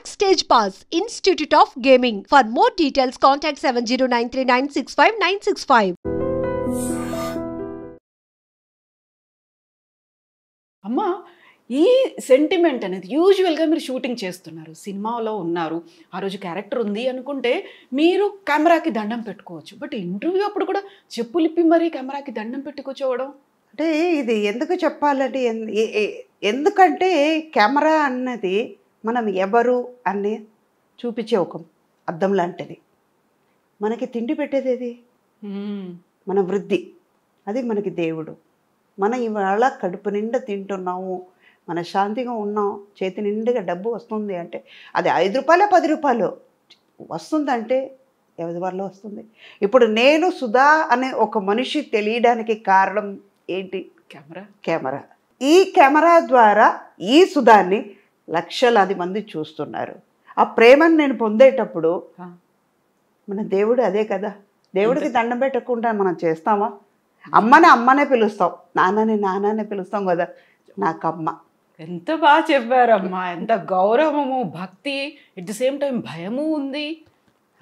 Backstage Pass, Institute of Gaming. For more details, contact 7093965965965. అమ్మ ఈ sentiment అనేది యూజువల్గా మీరు షూటింగ్ చేస్తున్నారు, సినిమాలో ఉన్నారు, ఆ రోజు క్యారెక్టర్ ఉంది అనుకుంటే మీరు కెమెరాకి దండం పెట్టుకోవచ్చు. బట్ ఇంటర్వ్యూ అప్పుడు కూడా చెప్పులిప్పి మరీ కెమెరాకి దండం పెట్టి కూర్చోవడం అంటే ఇది ఎందుకు చెప్పాలంటే ఎందుకంటే కెమెరా అన్నది మనం ఎవరు అని చూపించే ఒక అద్దం లాంటిది. మనకి తిండి పెట్టేది ఏది? మన వృద్ధి, అది మనకి దేవుడు. మనం ఇవాళ కడుపు నిండా తింటున్నాము, మన శాంతిగా ఉన్నాం, చేతి నిండుగా డబ్బు వస్తుంది అంటే అది 5 రూపాయలు 10 రూపాయలు వస్తుందంటే ఎవరి వల్ల వస్తుంది? ఇప్పుడు నేను సుధా అనే ఒక మనిషి తెలియడానికి కారణం ఏంటి? కెమెరా. ఈ కెమెరా ద్వారా ఈ సుధాన్ని లక్షలాది మంది చూస్తున్నారు. ఆ ప్రేమను నేను పొందేటప్పుడు మన దేవుడు అదే కదా. దేవుడికి దండం పెట్టకుండా మనం చేస్తామా? అమ్మనే పిలుస్తాం, నాన్ననే పిలుస్తాం కదా. నాకమ్మ. ఎంత బాగా చెప్పారమ్మా, ఎంత గౌరవము, భక్తి, ఎట్ ది సేమ్ టైం భయము ఉంది,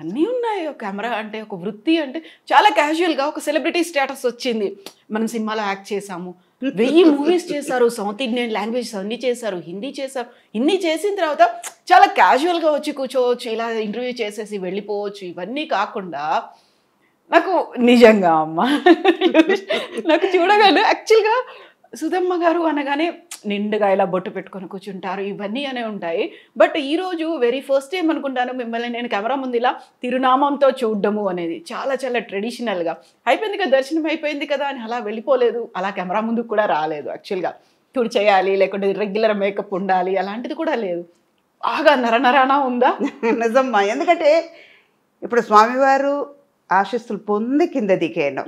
అన్నీ ఉన్నాయి. ఒక కెమెరా అంటే, ఒక వృత్తి అంటే చాలా క్యాజువల్గా ఒక సెలబ్రిటీ స్టేటస్ వచ్చింది. మనం సినిమాలో యాక్ట్ చేసాము, 1000 మూవీస్ చేశారు, సౌత్ ఇండియన్ లాంగ్వేజ్ అన్నీ చేశారు, హిందీ చేశారు. ఇన్ని చేసిన తర్వాత చాలా క్యాజువల్గా వచ్చి కూర్చోవచ్చు, ఇలా ఇంటర్వ్యూ చేసేసి వెళ్ళిపోవచ్చు. ఇవన్నీ కాకుండా నాకు నిజంగా అమ్మ నాకు చూడగానే యాక్చువల్గా సుధమ్మ గారు అనగానే నిండుగా ఇలా బొట్టు పెట్టుకొని కూర్చుంటారు, ఇవన్నీ అనే ఉంటాయి. బట్ ఈరోజు వెరీ ఫస్ట్ టైం అనుకుంటాను మిమ్మల్ని నేను కెమెరా ముందు ఇలా తిరునామంతో చూడడము అనేది. చాలా చాలా ట్రెడిషనల్గా అయిపోయింది కదా, దర్శనం అయిపోయింది కదా అని అలా వెళ్ళిపోలేదు, అలా కెమెరా ముందుకు కూడా రాలేదు. యాక్చువల్గా తుడి చేయాలి, లేకుంటే రెగ్యులర్ మేకప్ ఉండాలి, అలాంటిది కూడా లేదు. బాగా నరనరానా ఉందా? నిజమ్మా. ఎందుకంటే ఇప్పుడు స్వామివారు ఆశీస్సులు పొంది కింద దిగాను,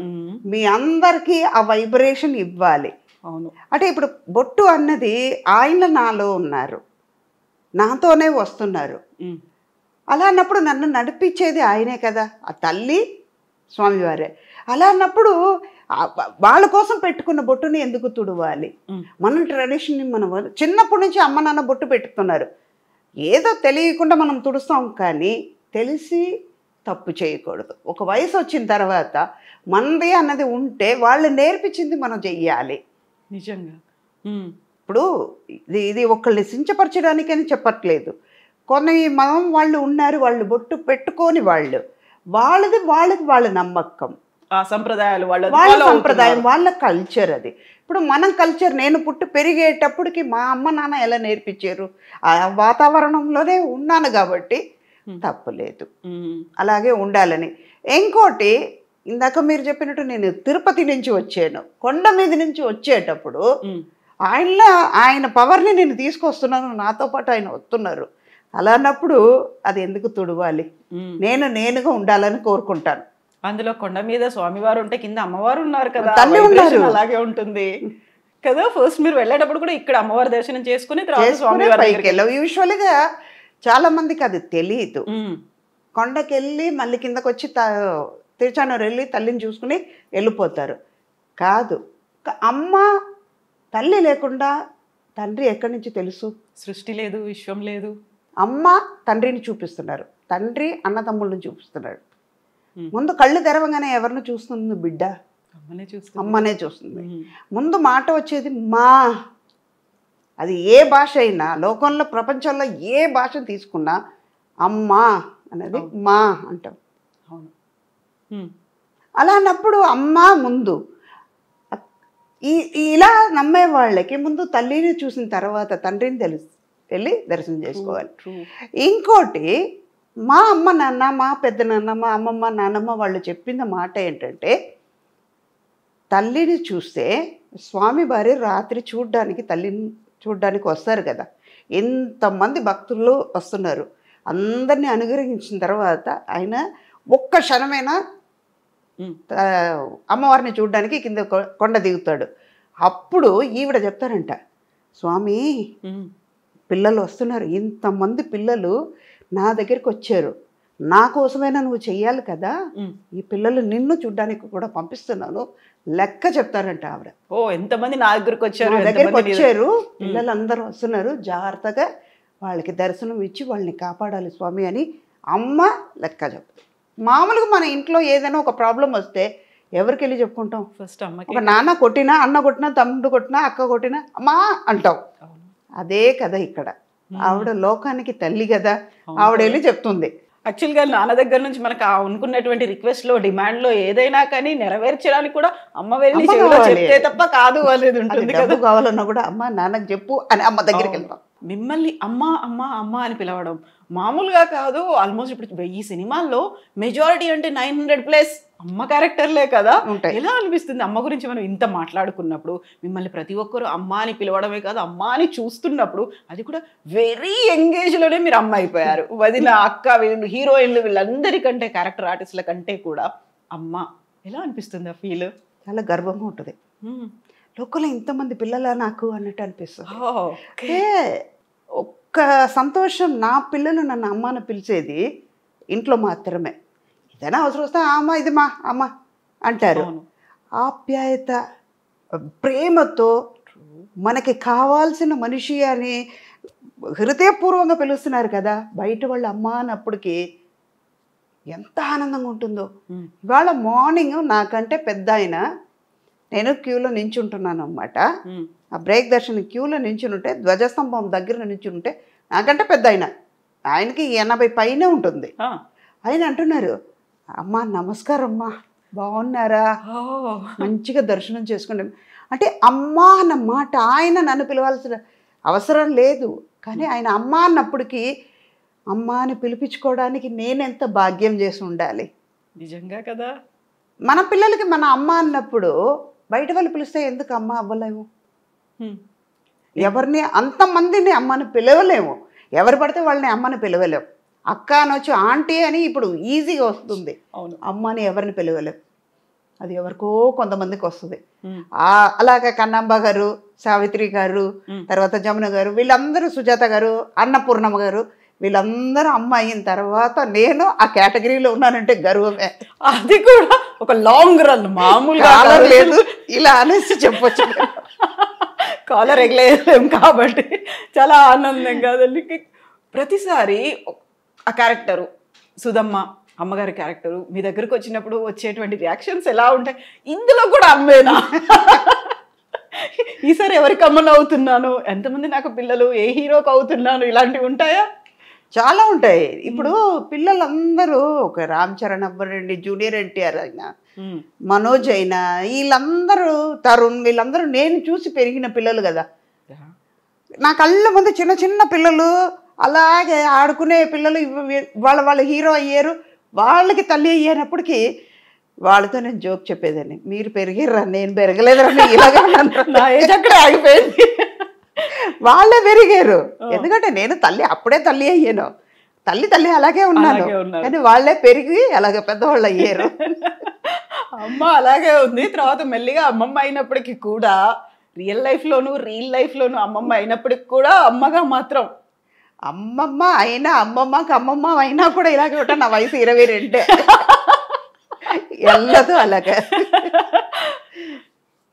మీ అందరికీ ఆ వైబ్రేషన్ ఇవ్వాలి. అవును. అంటే ఇప్పుడు బొట్టు అన్నది ఆయన నాలో ఉన్నారు, నాతోనే వస్తున్నారు. అలా అన్నప్పుడు నన్ను నడిపించేది ఆయనే కదా, ఆ తల్లి స్వామివారే. అలా అన్నప్పుడు వాళ్ళ కోసం పెట్టుకున్న బొట్టుని ఎందుకు తుడవాలి? మన ట్రెడిషన్ని మనం చిన్నప్పటి నుంచి అమ్మ నాన్న బొట్టు పెట్టుతున్నారు, ఏదో తెలియకుండా మనం తుడుస్తాం. కానీ తెలిసి తప్పు చేయకూడదు. ఒక వయసు వచ్చిన తర్వాత మనది అన్నది ఉంటే వాళ్ళు నేర్పించింది మనం చెయ్యాలి. నిజంగా. ఇప్పుడు ఇది ఒకళ్ళని సించపరచడానికని చెప్పట్లేదు. కొన్ని మనం వాళ్ళు ఉన్నారు, వాళ్ళు బొట్టు పెట్టుకొని వాళ్ళది వాళ్ళ నమ్మకం, ఆ సంప్రదాయాలు వాళ్ళ సంప్రదాయం, వాళ్ళ కల్చర్ అది. ఇప్పుడు మనం కల్చర్, నేను పుట్టి పెరిగేటప్పటికి మా అమ్మ నాన్న ఎలా నేర్పించారు, ఆ వాతావరణంలోనే ఉన్నాను కాబట్టి తప్పులేదు, అలాగే ఉండాలని. ఇంకోటి, ఇందాక మీరు చెప్పినట్టు నేను తిరుపతి నుంచి వచ్చాను, కొండ మీద నుంచి వచ్చేటప్పుడు ఆయన పవర్ని నేను తీసుకొస్తున్నాను, నాతో పాటు ఆయన వస్తున్నారు. అలా అన్నప్పుడు అది ఎందుకు తుడవాలి? నేనుగా ఉండాలని కోరుకుంటాను. అందులో కొండ మీద స్వామివారు ఉంటే కింద అమ్మవారు ఉన్నారు కదా, తల్లి ఉన్నారు, అలాగే ఉంటుంది కదా. ఫస్ట్ మీరు వెళ్ళేటప్పుడు కూడా ఇక్కడ అమ్మవారి దర్శనం చేసుకుని తర్వాత స్వామివారి పైకి వెళ్ళావు. యూజువల్గా చాలా మందికి అది తెలియదు. కొండకి వెళ్ళి మళ్ళీ కిందకు వచ్చి తిరుచానూరు వెళ్ళి తల్లిని చూసుకుని వెళ్ళిపోతారు. కాదు, అమ్మ తల్లి లేకుండా తండ్రి ఎక్కడి నుంచి తెలుసు? సృష్టి లేదు, విశ్వం లేదు. అమ్మ తండ్రిని చూపిస్తున్నారు, తండ్రి అన్నదమ్ముళ్ళని చూపిస్తున్నాడు. ముందు కళ్ళు తెరవగానే ఎవరిని చూస్తుంది? బిడ్డ అమ్మనే చూస్తుంది. ముందు మాట వచ్చేది మా. అది ఏ భాష అయినా, లోకంలో ప్రపంచంలో ఏ భాషను తీసుకున్నా అమ్మ అనేది మా అంటాం. అలా అన్నప్పుడు అమ్మ ముందు. ఇలా నమ్మే వాళ్ళకి ముందు తల్లిని చూసిన తర్వాత తండ్రిని వెళ్ళి దర్శనం చేసుకోవాలి. ఇంకోటి, మా అమ్మ నాన్న, మా పెద్ద నాన్న, మా అమ్మమ్మ నాన్నమ్మ వాళ్ళు చెప్పిన మాట ఏంటంటే, తల్లిని చూస్తే స్వామి వారి రాత్రి తల్లిని చూడ్డానికి వస్తారు కదా. ఎంతమంది భక్తులు వస్తున్నారు, అందరినీ అనుగ్రహించిన తర్వాత ఆయన ఒక్క క్షణమైనా అమ్మవారిని చూడడానికి కింద కొండ దిగుతాడు. అప్పుడు ఈవిడ చెప్తారంట, స్వామి పిల్లలు వస్తున్నారు, ఇంతమంది పిల్లలు నా దగ్గరికి వచ్చారు, నా కోసమైనా నువ్వు చెయ్యాలి కదా, ఈ పిల్లలు నిన్ను చూడ్డానికి కూడా పంపిస్తున్నాను లెక్క చెప్తారంట ఆవిడ. ఓ ఎంతమంది నా దగ్గరికి వచ్చారు, పిల్లలు అందరూ వస్తున్నారు, జాగ్రత్తగా వాళ్ళకి దర్శనం ఇచ్చి వాళ్ళని కాపాడాలి స్వామి అని అమ్మ లెక్క చెప్తుంది. మామూలుగా మన ఇంట్లో ఏదైనా ఒక ప్రాబ్లం వస్తే ఎవరికి వెళ్ళి చెప్పుకుంటాం? ఫస్ట్ అమ్మకి. ఒక నాన్న కొట్టినా, అన్న కొట్టినా, తమ్ముడు కొట్టినా, అక్క కొట్టినా అమ్మా అంటాం. అదే కదా ఇక్కడ. ఆవిడ లోకానికి తల్లి కదా, ఆవిడ వెళ్ళి చెప్తుంది. యాక్చువల్గా నాన్న దగ్గర నుంచి మనకు అనుకున్నటువంటి రిక్వెస్ట్లో డిమాండ్లో ఏదైనా కానీ నెరవేర్చడానికి కూడా అమ్మ వెళ్ళి చెప్తే తప్ప కాదు అనేది ఉంటుంది కదా. కావాలన్నా కూడా అమ్మ నాన్నకు చెప్పు అని అమ్మ దగ్గరికి వెళ్తాం. మిమ్మల్ని అమ్మ అమ్మ అమ్మ అని పిలవడం మామూలుగా కాదు. ఆల్మోస్ట్ ఇప్పుడు ఈ సినిమాల్లో మెజారిటీ అంటే 900+ అమ్మ క్యారెక్టర్లే కదా. ఎలా అనిపిస్తుంది అమ్మ గురించి మనం ఇంత మాట్లాడుకున్నప్పుడు? మిమ్మల్ని ప్రతి ఒక్కరు అమ్మ అని పిలవడమే కాదు, అమ్మ అని చూస్తున్నప్పుడు అది కూడా వెరీ ఎంగేజ్లోనే మీరు అమ్మ అయిపోయారు. వదిన, అక్క, వీళ్ళు హీరోయిన్లు వీళ్ళందరికంటే క్యారెక్టర్ ఆర్టిస్టుల కంటే కూడా అమ్మ. ఎలా అనిపిస్తుంది ఆ ఫీల్? చాలా గర్వంగా ఉంటుంది. లోకంలో ఇంతమంది పిల్లలా నాకు అన్నట్టు అనిపిస్తుంది. ఒక్క సంతోషం, నా పిల్లలు నన్ను అమ్మని పిలిచేది ఇంట్లో మాత్రమే. ఏదైనా అవసరం వస్తే అమ్మ ఇది మా అమ్మ అంటారు. ఆప్యాయత, ప్రేమతో మనకి కావాల్సిన మనిషి అని హృదయపూర్వంగా పిలుస్తున్నారు కదా. బయట వాళ్ళు అమ్మ అన్నప్పటికీ ఎంత ఆనందంగా ఉంటుందో. ఇవాళ మార్నింగ్ నాకంటే పెద్ద ఆయన, నేను క్యూలో నించుంటున్నాను అన్నమాట. ఆ బ్రేక్ దర్శనం క్యూలో నించునుంటే, ధ్వజస్తంభం దగ్గర నించునుంటే నాకంటే పెద్ద ఆయనకి 80 పైనే ఉంటుంది. ఆయన అంటున్నారు, అమ్మా నమస్కారం అమ్మా, బాగున్నారా, మంచిగా దర్శనం చేసుకోండి అంటే. అమ్మ అన్న మాట ఆయన నన్ను పిలవాల్సిన అవసరం లేదు, కానీ ఆయన అమ్మ అన్నప్పటికీ అమ్మ అని పిలిపించుకోవడానికి నేనెంత భాగ్యం చేసి ఉండాలి. నిజంగా కదా. మన పిల్లలకి మన అమ్మ అన్నప్పుడు బయట వాళ్ళు పిలిస్తే ఎందుకు అమ్మ అవ్వలేము? ఎవరిని అంతమందిని అమ్మని పిలవలేము. ఎవరు పడితే వాళ్ళని అమ్మని పిలవలేము. అక్క అనొచ్చు, ఆంటీ అని ఇప్పుడు ఈజీగా వస్తుంది. అమ్మని ఎవరిని పిలవలేము. అది ఎవరికో కొంతమందికి వస్తుంది. అలాగే కన్నమ్మ గారు, సావిత్రి గారు, తర్వాత జమున గారు, వీళ్ళందరూ, సుజాత గారు, అన్నపూర్ణమ్మ గారు, వీళ్ళందరూ అమ్మ అయిన తర్వాత నేను ఆ కేటగిరీలో ఉన్నానంటే గర్వమే. అది కూడా ఒక లాంగ్ రన్, మామూలుగా లేదు ఇలా అనేసి చెప్పొచ్చు. కాలర్ ఎగలేం కాబట్టి చాలా ఆనందం కాదండి. ప్రతిసారి ఆ క్యారెక్టరు సుధమ్మ, అమ్మగారి క్యారెక్టరు మీ దగ్గరకు వచ్చినప్పుడు వచ్చేటువంటి రియాక్షన్స్ ఎలా ఉంటాయి? ఇందులో కూడా అమ్మేనా, ఈసారి ఎవరికి అమ్మను అవుతున్నాను, ఎంతమంది నాకు పిల్లలు, ఏ హీరోకి అవుతున్నాను, ఇలాంటివి ఉంటాయా? చాలా ఉంటాయి. ఇప్పుడు పిల్లలందరూ ఒక రామ్ చరణ్ అవ్వరండి, జూనియర్ ఎన్టీఆర్ అయినా, మనోజ్ అయినా, వీళ్ళందరూ, తరుణ్, వీళ్ళందరూ నేను చూసి పెరిగిన పిల్లలు కదా. నా కళ్ళ ముందు చిన్న చిన్న పిల్లలు అలాగే ఆడుకునే పిల్లలు వాళ్ళ హీరో అయ్యారు, వాళ్ళకి తల్లి అయ్యేటప్పటికి వాళ్ళతో నేను జోక్ చెప్పేదాన్ని, మీరు పెరిగిర్రా నేను పెరగలేదురా, ఇలాగే నా ఏజ్ అక్కడే ఆగిపోయింది. వాళ్ళే పెరిగారు, ఎందుకంటే నేను తల్లి అప్పుడే తల్లి అయ్యాను, తల్లి అలాగే ఉన్నాను, కానీ వాళ్ళే పెరిగి అలాగే పెద్దవాళ్ళు అయ్యారు. అమ్మ అలాగే ఉంది. తర్వాత మెల్లిగా అమ్మమ్మ అయినప్పటికీ కూడా రియల్ లైఫ్లోను అమ్మమ్మ అయినప్పటికి కూడా అమ్మగా మాత్రం అమ్మమ్మ అయినా అమ్మమ్మకి అమ్మమ్మ అయినా కూడా ఇలాగే ఉంటా. నా వయసు 22 ఎల్లదు అలాగే.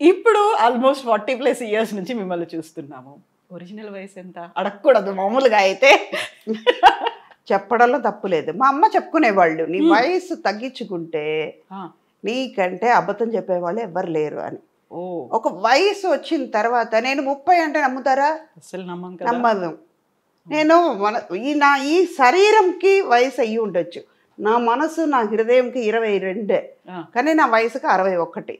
ఇప్పుడు ఆల్మోస్ట్ 40+ ఇయర్స్ నుంచి మిమ్మల్ని చూస్తున్నాము. ఒరిజినల్ వయసు ఎంత అడగకూడదు మామూలుగా అయితే, చెప్పడంలో తప్పు లేదు. మా అమ్మ చెప్పుకునేవాళ్ళు, నీ వయసు తగ్గించుకుంటే నీకంటే అబద్ధం చెప్పేవాళ్ళు ఎవ్వరు లేరు అని. ఒక వయసు వచ్చిన తర్వాత నేను 30 అంటే నమ్ముతారా? అసలు నమ్మదు. నేను ఈ శరీరంకి వయసు అయ్యి ఉండొచ్చు, నా మనసు నా హృదయంకి 22, కానీ నా వయసుకి 61.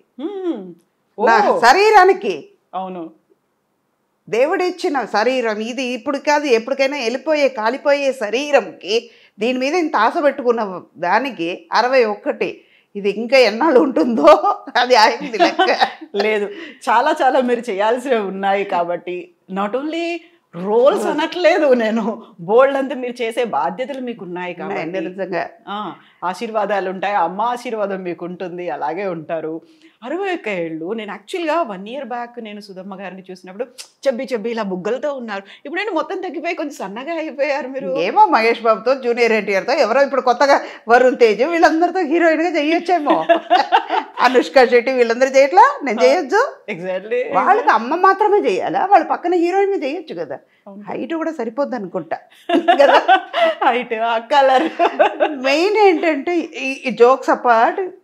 నా శరీరానికి, అవును, దేవుడిచ్చిన శరీరం ఇది, ఇప్పుడు కాదు ఎప్పటికైనా వెళ్ళిపోయే కాలిపోయే శరీరంకి దీని మీద ఇంత ఆశ పెట్టుకున్న దానికి 61. ఇది ఇంకా ఎన్నాళ్ళు ఉంటుందో అది ఆగింది లెక్క లేదు. చాలా చాలా మీరు చేయాల్సినవి ఉన్నాయి కాబట్టి, నాట్ ఓన్లీ రోల్స్ అనట్లేదు నేను, బోల్డ్ అంతా మీరు చేసే బాధ్యతలు మీకు ఉన్నాయి కాబట్టి నిజంగా ఆశీర్వాదాలు ఉంటాయి, అమ్మ ఆశీర్వాదం మీకు ఉంటుంది, అలాగే ఉంటారు. 61 ఏళ్ళు. నేను యాక్చువల్గా 1 year బ్యాక్ నేను సుధమ్మ గారిని చూసినప్పుడు చెబ్బి ఇలా బుగ్గలతో ఉన్నారు. ఇప్పుడు నేను మొత్తం తగ్గిపోయి కొంచెం సన్నగా అయిపోయారు మీరు. ఏమో మహేష్ బాబుతో, జూనియర్ ఎన్టీఆర్తో, ఎవరో ఇప్పుడు కొత్తగా వరుణ్ తేజ్, వీళ్ళందరితో హీరోయిన్గా చేయొచ్చేమో. అనుష్క శెట్టి వీళ్ళందరూ చేయట్లా, నేను చేయొచ్చు. ఎగ్జాక్ట్లీ. వాళ్ళకి అమ్మ మాత్రమే చేయాలా? వాళ్ళ పక్కన హీరోయిన్గా చేయొచ్చు కదా. హైట్ కూడా సరిపోద్ది అనుకుంటా కదా. హైట్, ఆ కలర్. మెయిన్ ఏంటంటే ఈ జోక్స్ అపార్ట్